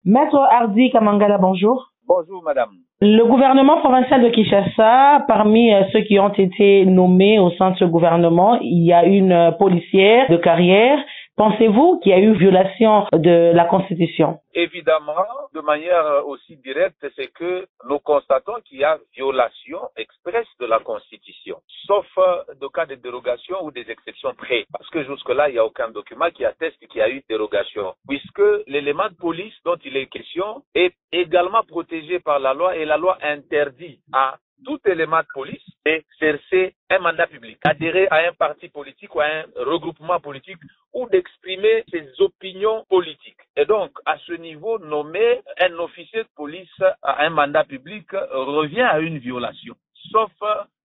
Maître Hardy Kamangala, bonjour. Bonjour, madame. Le gouvernement provincial de Kinshasa, parmi ceux qui ont été nommés au sein de ce gouvernement, il y a une policière de carrière. Pensez-vous qu'il y a eu violation de la Constitution? Évidemment, de manière aussi directe, c'est que nous constatons qu'il y a violation expresse de la Constitution, sauf de cas de dérogation ou des exceptions près. Parce que jusque-là, il n'y a aucun document qui atteste qu'il y a eu dérogation, puisque l'élément de police dont il est question est également protégé par la loi et la loi interdit à tout élément de police d'exercer un mandat public, adhérer à un parti politique ou à un regroupement politique ou d'exprimer ses opinions politiques. Et donc, à ce niveau, nommer un officier de police à un mandat public revient à une violation, sauf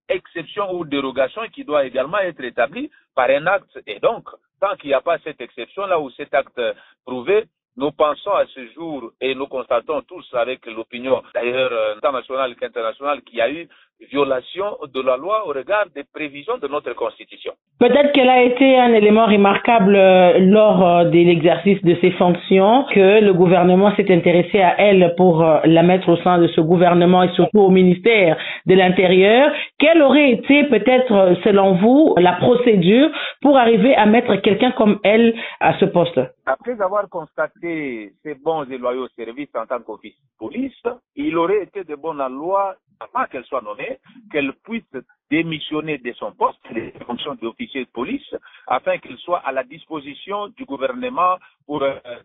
exception ou dérogation qui doit également être établie par un acte. Et donc, tant qu'il n'y a pas cette exception-là ou cet acte prouvé, nous pensons à ce jour et nous constatons tous avec l'opinion d'ailleurs internationale qu'internationale qu'il y a eu violation de la loi au regard des prévisions de notre Constitution. Peut-être qu'elle a été un élément remarquable lors de l'exercice de ses fonctions, que le gouvernement s'est intéressé à elle pour la mettre au sein de ce gouvernement et surtout au ministère de l'Intérieur. Quelle aurait été peut-être, selon vous, la procédure pour arriver à mettre quelqu'un comme elle à ce poste? Après avoir constaté ses bons et loyaux services en tant qu'officier de police, il aurait été de bonne loi, avant qu'elle soit nommée, qu'elle puisse démissionner de son poste, des fonctions d'officier de police, afin qu'elle soit à la disposition du gouvernement pour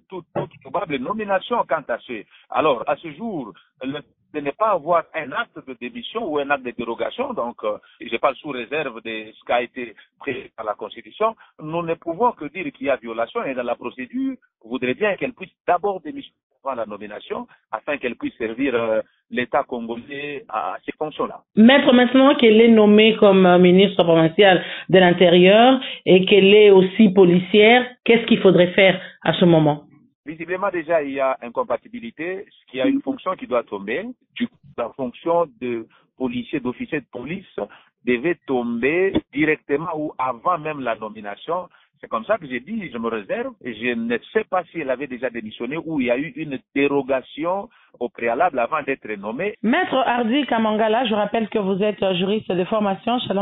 toute probable nomination quant à ce. Alors, à ce jour, de ne pas avoir un acte de démission ou un acte de dérogation, donc je parle sous réserve de ce qui a été prévu par la Constitution, nous ne pouvons que dire qu'il y a violation et dans la procédure, vous voudrez bien qu'elle puisse d'abord démissionner avant la nomination afin qu'elle puisse servir l'État congolais à ces fonctions-là. Maître, maintenant qu'elle est nommée comme ministre provinciale de l'Intérieur et qu'elle est aussi policière, qu'est-ce qu'il faudrait faire à ce moment? Visiblement, déjà, il y a incompatibilité, ce qui a une fonction qui doit tomber. Du coup, la fonction de policier, d'officier de police devait tomber directement ou avant même la nomination. C'est comme ça que j'ai dit, je me réserve. Et je ne sais pas si elle avait déjà démissionné ou il y a eu une dérogation au préalable avant d'être nommée. Maître Hardy Kamangala, je rappelle que vous êtes juriste de formation. Shalom.